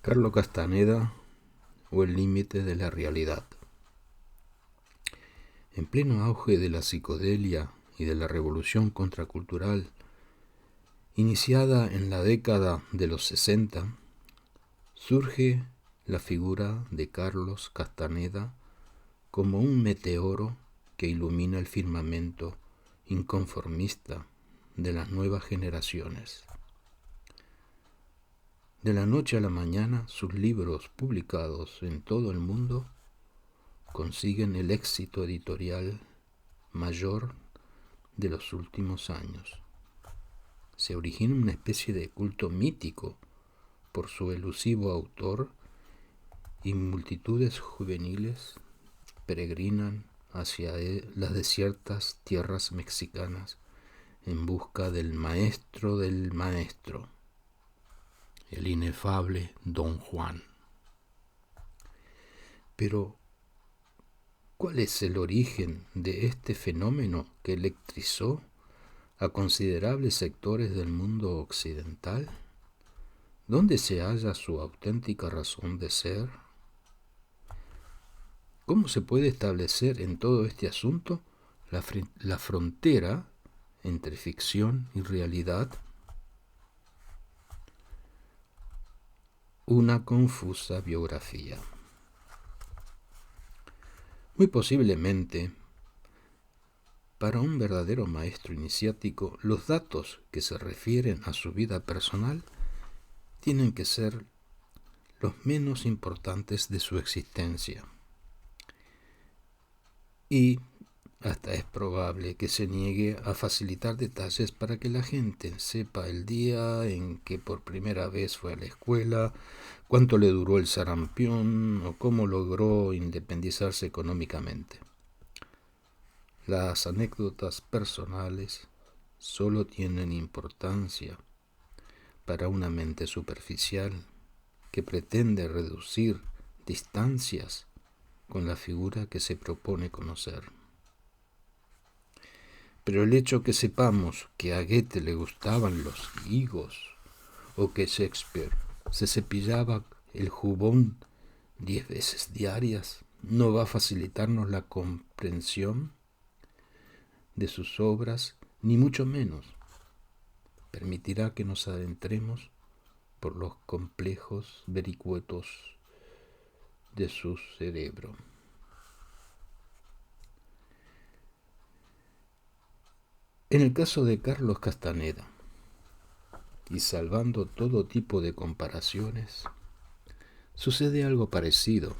Carlos Castaneda o El límite de la realidad. En pleno auge de la psicodelia y de la revolución contracultural, iniciada en la década de los 60, surge la figura de Carlos Castaneda como un meteoro que ilumina el firmamento inconformista de las nuevas generaciones. De la noche a la mañana, sus libros publicados en todo el mundo consiguen el éxito editorial mayor de los últimos años. Se origina una especie de culto mítico por su elusivo autor y multitudes juveniles peregrinan hacia las desiertas tierras mexicanas en busca del maestro, el inefable Don Juan. Pero, ¿cuál es el origen de este fenómeno que electrizó a considerables sectores del mundo occidental? ¿Dónde se halla su auténtica razón de ser? ¿Cómo se puede establecer en todo este asunto la frontera entre ficción y realidad? Una confusa biografía. Muy posiblemente, para un verdadero maestro iniciático, los datos que se refieren a su vida personal tienen que ser los menos importantes de su existencia. Y hasta es probable que se niegue a facilitar detalles para que la gente sepa el día en que por primera vez fue a la escuela, cuánto le duró el sarampión o cómo logró independizarse económicamente. Las anécdotas personales solo tienen importancia para una mente superficial que pretende reducir distancias con la figura que se propone conocer. Pero el hecho que sepamos que a Goethe le gustaban los higos o que Shakespeare se cepillaba el jubón 10 veces diarias no va a facilitarnos la comprensión de sus obras, ni mucho menos permitirá que nos adentremos por los complejos vericuetos de su cerebro. En el caso de Carlos Castaneda, y salvando todo tipo de comparaciones, sucede algo parecido.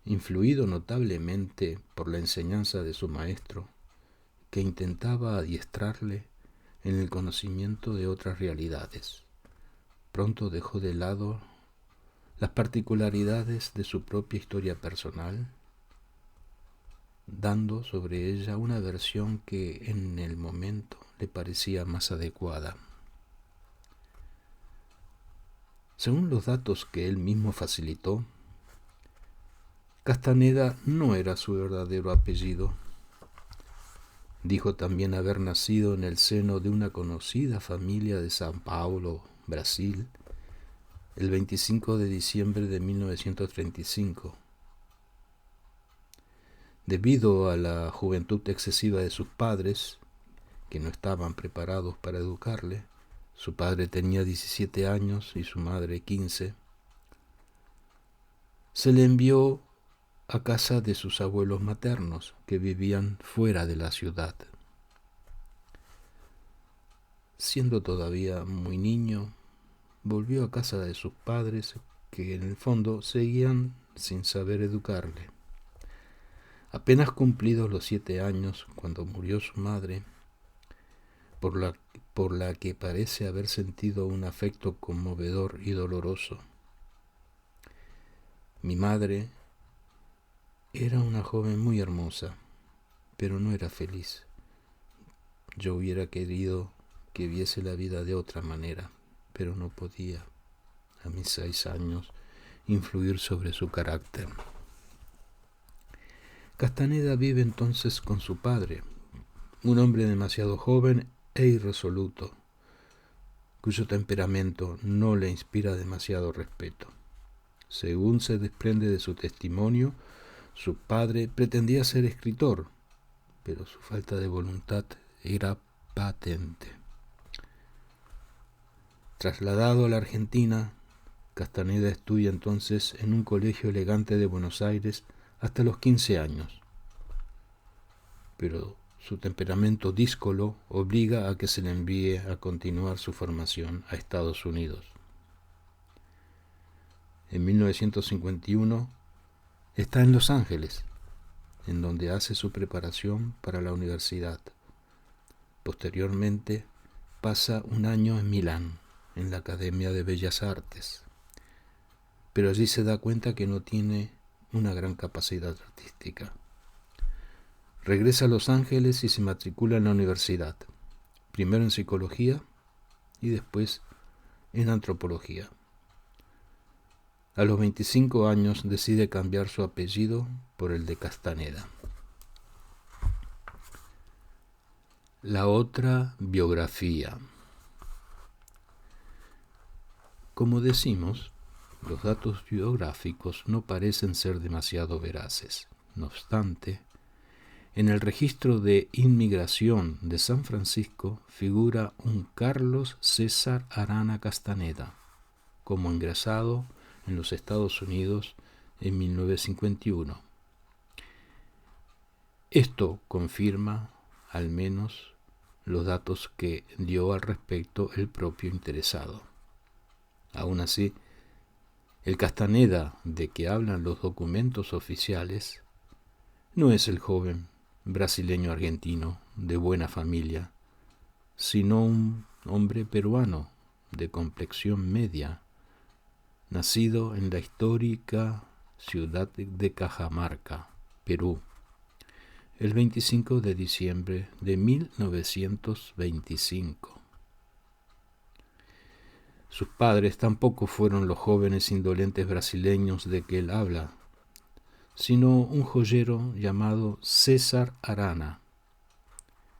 Influido notablemente por la enseñanza de su maestro, que intentaba adiestrarle en el conocimiento de otras realidades, pronto dejó de lado las particularidades de su propia historia personal, dando sobre ella una versión que en el momento le parecía más adecuada. Según los datos que él mismo facilitó, Castaneda no era su verdadero apellido. Dijo también haber nacido en el seno de una conocida familia de São Paulo, Brasil, el 25 de diciembre de 1935. Debido a la juventud excesiva de sus padres, que no estaban preparados para educarle, su padre tenía 17 años y su madre 15, se le envió a casa de sus abuelos maternos, que vivían fuera de la ciudad. Siendo todavía muy niño, volvió a casa de sus padres, que en el fondo seguían sin saber educarle. Apenas cumplidos los 7 años, cuando murió su madre, por la que parece haber sentido un afecto conmovedor y doloroso. Mi madre era una joven muy hermosa, pero no era feliz. Yo hubiera querido que viese la vida de otra manera, pero no podía, a mis 6 años, influir sobre su carácter. Castaneda vive entonces con su padre, un hombre demasiado joven e irresoluto, cuyo temperamento no le inspira demasiado respeto. Según se desprende de su testimonio, su padre pretendía ser escritor, pero su falta de voluntad era patente. Trasladado a la Argentina, Castaneda estudia entonces en un colegio elegante de Buenos Aires hasta los 15 años. Pero su temperamento díscolo obliga a que se le envíe a continuar su formación a Estados Unidos. En 1951 está en Los Ángeles, en donde hace su preparación para la universidad. Posteriormente pasa un año en Milán, en la Academia de Bellas Artes, pero allí se da cuenta que no tiene una gran capacidad artística. Regresa a Los Ángeles y se matricula en la universidad, primero en psicología y después en antropología. A los 25 años decide cambiar su apellido por el de Castaneda. La otra biografía. Como decimos, los datos biográficos no parecen ser demasiado veraces. No obstante, en el registro de inmigración de San Francisco figura un Carlos César Arana Castaneda como ingresado en los Estados Unidos en 1951. Esto confirma, al menos, los datos que dio al respecto el propio interesado. Aún así, el Castaneda de que hablan los documentos oficiales no es el joven brasileño argentino de buena familia, sino un hombre peruano de complexión media, nacido en la histórica ciudad de Cajamarca, Perú, el 25 de diciembre de 1925. Sus padres tampoco fueron los jóvenes indolentes brasileños de que él habla, sino un joyero llamado César Arana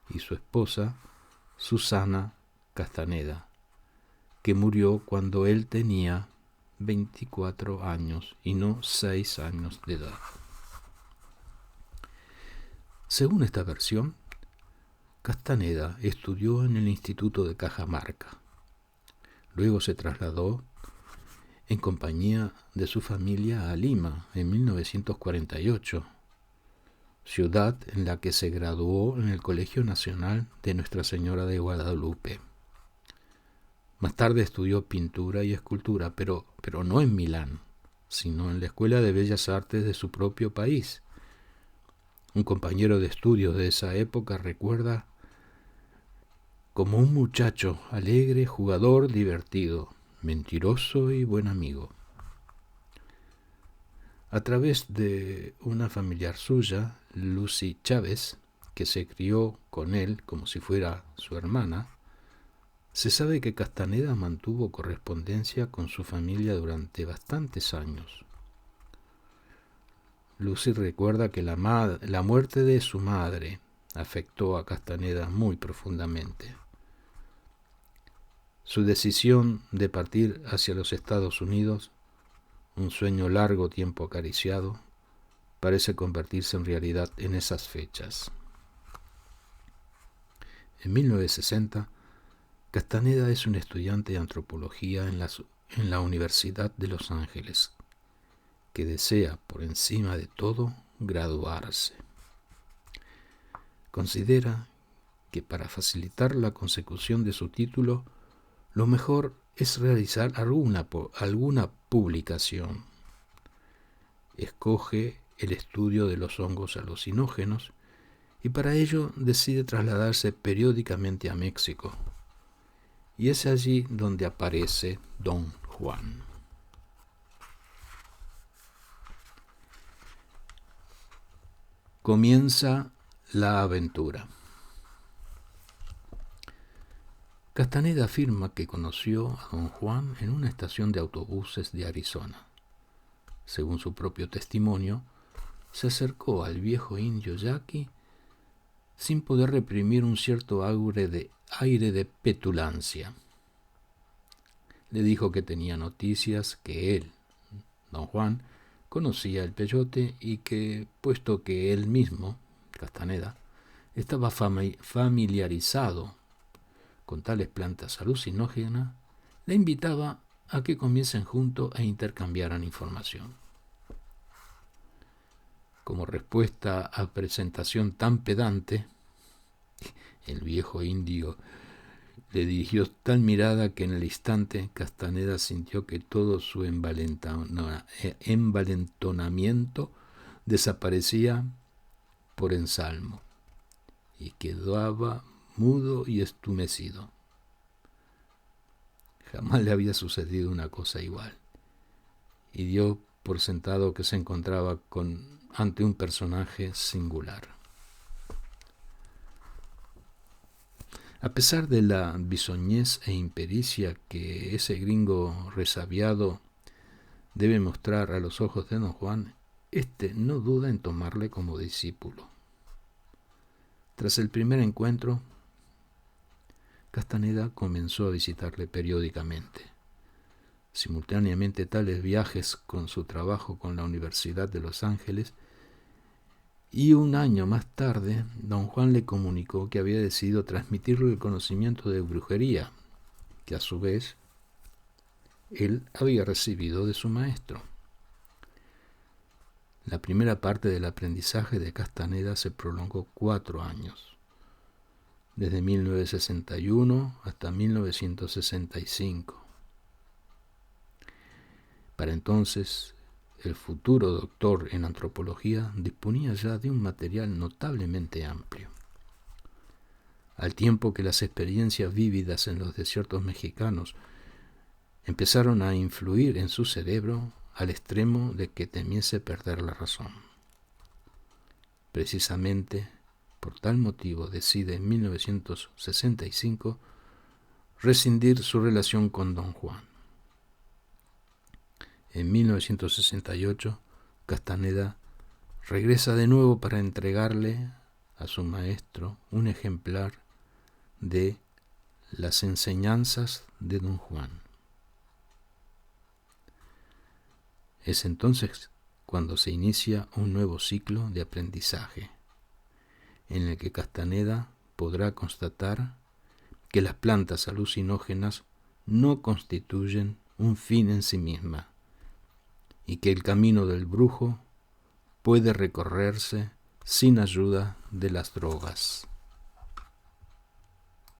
y su esposa Susana Castaneda, que murió cuando él tenía 24 años y no 6 años de edad. Según esta versión, Castaneda estudió en el Instituto de Cajamarca. Luego se trasladó en compañía de su familia a Lima en 1948, ciudad en la que se graduó en el Colegio Nacional de Nuestra Señora de Guadalupe. Más tarde estudió pintura y escultura, pero no en Milán, sino en la Escuela de Bellas Artes de su propio país. Un compañero de estudios de esa época recuerda como un muchacho alegre, jugador, divertido, mentiroso y buen amigo. A través de una familiar suya, Lucy Chávez, que se crió con él como si fuera su hermana, se sabe que Castaneda mantuvo correspondencia con su familia durante bastantes años. Lucy recuerda que la muerte de su madre afectó a Castaneda muy profundamente. Su decisión de partir hacia los Estados Unidos, un sueño largo tiempo acariciado, parece convertirse en realidad en esas fechas. En 1960, Castaneda es un estudiante de antropología en la Universidad de Los Ángeles, que desea, por encima de todo, graduarse. Considera que para facilitar la consecución de su título, lo mejor es realizar alguna publicación. Escoge el estudio de los hongos alucinógenos y para ello decide trasladarse periódicamente a México. Y es allí donde aparece Don Juan. Comienza la aventura. Castaneda afirma que conoció a Don Juan en una estación de autobuses de Arizona. Según su propio testimonio, se acercó al viejo indio yaqui sin poder reprimir un cierto aire de petulancia. le dijo que tenía noticias, que él, don Juan, conocía el peyote y que, puesto que él mismo, Castaneda, estaba familiarizado con tales plantas alucinógenas, le invitaba a que comiesen juntos e intercambiaran información. Como respuesta a presentación tan pedante, el viejo indio le dirigió tal mirada que en el instante Castaneda sintió que todo su envalentonamiento desaparecía por ensalmo y quedaba mudo y estumecido. Jamás le había sucedido una cosa igual, y dio por sentado que se encontraba ante un personaje singular. A pesar de la bisoñez e impericia que ese gringo resabiado debe mostrar a los ojos de don Juan, éste no duda en tomarle como discípulo. Tras el primer encuentro, Castaneda comenzó a visitarle periódicamente. Simultáneamente tales viajes con su trabajo con la Universidad de Los Ángeles, y un año más tarde, don Juan le comunicó que había decidido transmitirle el conocimiento de brujería, que a su vez él había recibido de su maestro. La primera parte del aprendizaje de Castaneda se prolongó 4 años, desde 1961 hasta 1965. Para entonces, el futuro doctor en antropología disponía ya de un material notablemente amplio. Al tiempo que las experiencias vívidas en los desiertos mexicanos empezaron a influir en su cerebro al extremo de que temiese perder la razón. Precisamente por tal motivo decide en 1965 rescindir su relación con don Juan. En 1968, Castaneda regresa de nuevo para entregarle a su maestro un ejemplar de Las enseñanzas de don Juan. Es entonces cuando se inicia un nuevo ciclo de aprendizaje, en el que Castaneda podrá constatar que las plantas alucinógenas no constituyen un fin en sí misma, y que el camino del brujo puede recorrerse sin ayuda de las drogas.